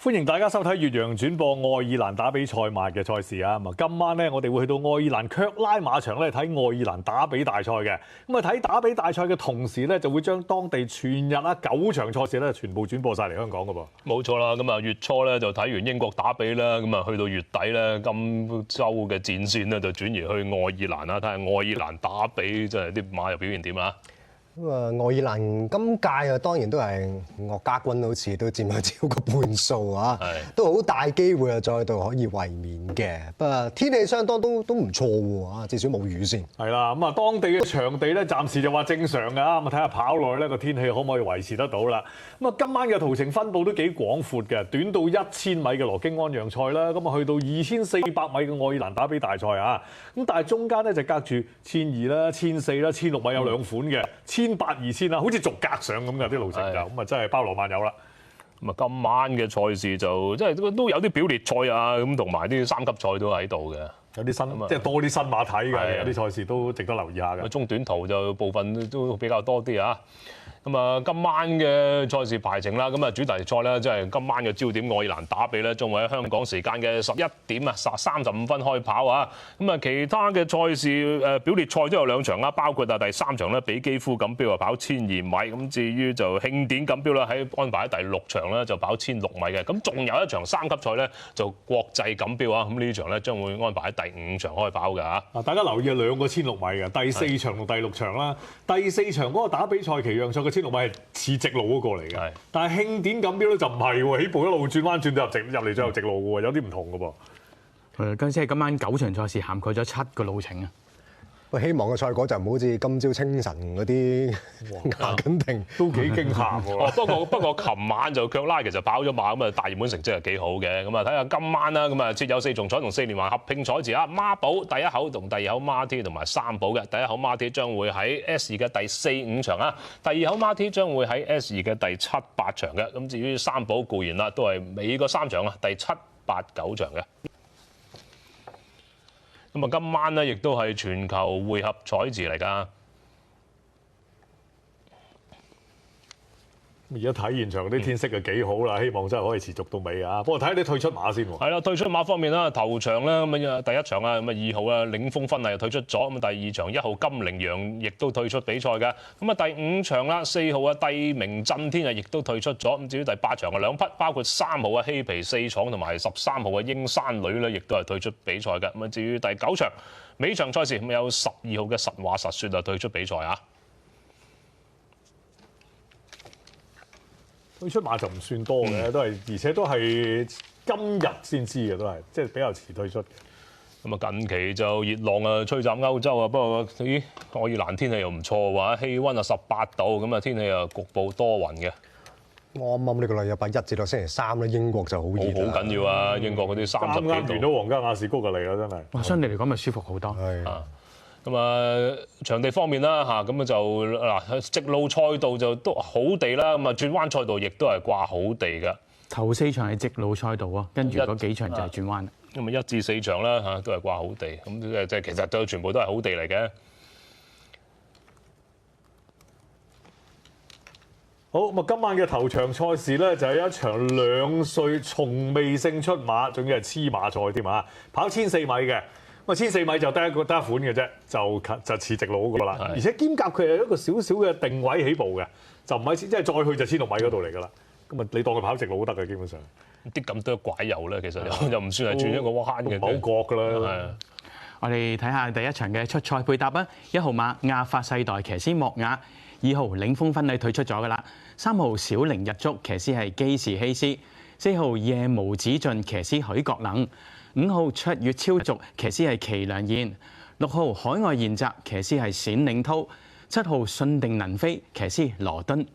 歡迎大家收睇越洋轉播愛爾蘭打比賽馬嘅賽事啊！咁啊，今晚咧我哋會去到愛爾蘭卻拉馬場咧睇愛爾蘭打比大賽嘅。咁啊，睇打比大賽嘅同時咧，就會將當地全日9場賽事咧全部轉播晒嚟香港噶噃。冇錯啦，咁啊月初咧就睇完英國打比啦，咁啊去到月底咧今週嘅戰線咧就轉移去愛爾蘭啦，睇下愛爾蘭打比真係啲馬又表現點啊！咁啊，愛爾蘭今屆啊，當然都係岳家軍好似都佔咗超過半數啊，都好大機會啊，再度可以衛冕嘅。不過天氣相當都唔錯喎啊，至少冇雨先。係啦，咁啊當地嘅場地咧暫時就話正常㗎，咁啊睇下跑落去咧個天氣可唔可以維持得到啦。咁啊今晚嘅途程分佈都幾廣闊嘅，短到1000米嘅羅京安讓賽啦，咁啊去到2400米嘅愛爾蘭打比大賽啊，咁但係中間咧就隔住1200啦、1400啦、1600米有兩款嘅。1800、2000啦，好似逐格上咁嘅啲路程就，咁啊真係包羅萬有啦。咁啊今晚嘅賽事就即係都有啲表列賽啊，咁同埋啲3級賽都喺度嘅。有啲新，即係多啲新馬睇嘅，有啲賽事都值得留意下嘅。中短途就部分都比較多啲啊。咁啊，今晚嘅賽事排程啦，咁啊主題賽咧，即係今晚嘅焦點愛爾蘭打比咧，將會喺香港時間嘅11點啊35分開跑啊。咁啊，其他嘅賽事表列賽都有2場啦，包括第3場咧，比基夫錦標啊跑1200米，咁至於就慶典錦標啦，喺安排喺第6場咧就跑1600米嘅。咁仲有一場3級賽咧，就國際錦標啊，咁呢場咧將會安排喺第5場開跑㗎嚇。嗱，大家留意2個16米嘅，第4場同第6場啦。第4場嗰個打比賽期讓賽嘅16米係似直路嗰個嚟嘅，但係慶典錦標咧就唔係喎，起步一路轉彎轉到入嚟最後直路嘅喎，有啲唔同嘅噃。即係今晚9場賽事涵蓋咗7個路程啊！我希望個賽果就唔好似今朝清晨嗰啲阿根廷，都幾驚嚇喎。不過琴晚就卻拉其實跑咗馬，咁啊大熱門成績係幾好嘅。咁啊睇下今晚啦，咁啊設有4重彩同4連環合併彩池啊，孖寶第一口同第二口孖 T 同埋3寶嘅。第一口孖 T 將會喺 S2嘅第4、5場啊，第二口孖 T 將會喺 S2嘅第7、8場嘅。咁至於3寶固然啦，都係尾嗰3場啊，第7、8、9場嘅。咁啊，今晚咧亦都係全球匯合彩池嚟㗎。而家睇現場啲天色就幾好啦，希望真係可以持續到尾啊！不過睇下啲退出馬先喎。係啦，退出馬方面啦，頭場咧咁啊，第一場啊咁啊2號啊領風婚禮又退出咗，咁啊第2場1號金羚羊亦都退出比賽嘅。咁啊第5場啦4號啊帝名震天啊亦都退出咗。咁至於第8場嘅2匹，包括3號啊嬉皮4闖同埋13號嘅英山女咧，亦都係退出比賽嘅。咁啊至於第9場尾場賽事咁有12號嘅實話實說啊退出比賽啊。退出馬就唔算多嘅，都係而且都係今日先知嘅，都係即係比較遲退出嘅。咁啊近期就熱浪啊吹襲歐洲啊，不過咦愛爾蘭天氣又唔錯喎，氣温啊18度，咁啊天氣啊局部多雲嘅。啱啱呢個禮拜1至到星期3咧，英國就好熱，好緊要啊！英國嗰啲30幾度。啱完到皇家亞士谷就嚟啦，真係。哇，相對嚟講咪舒服好多。咁啊，場地方面啦嚇，咁啊就嗱直路賽道就都好地啦，咁啊轉彎賽道亦都係掛好地嘅。頭4場係直路賽道啊，跟住嗰幾場就係轉彎。咁啊1至4場啦嚇，都係掛好地，咁即係其實都全部都係好地嚟嘅。好咁啊！今晚嘅頭場賽事咧就係一場2歲從未勝出馬，仲要係黐馬賽添啊！跑1400米嘅。咁啊，1400米就得一款嘅啫，就似直路嗰個啦。而且兼夾佢係一個少少嘅定位起步嘅，就唔係即係再去就1600米嗰度嚟㗎啦。咁啊，你當佢跑直路都得嘅，基本上。啲咁多拐油咧，其實又唔算係轉一個彎嘅。冇角㗎啦。係。我哋睇下第一場嘅出賽配搭啊！1號馬亞發世代騎師莫雅，2號領風婚禮退出咗㗎啦，3號小玲日足騎師係基士希斯，4號夜無止盡騎師許國能。5號卓越超俗騎師係祁良燕，6號海外賢澤騎師係冼嶺濤，7號信定能飛騎師羅敦。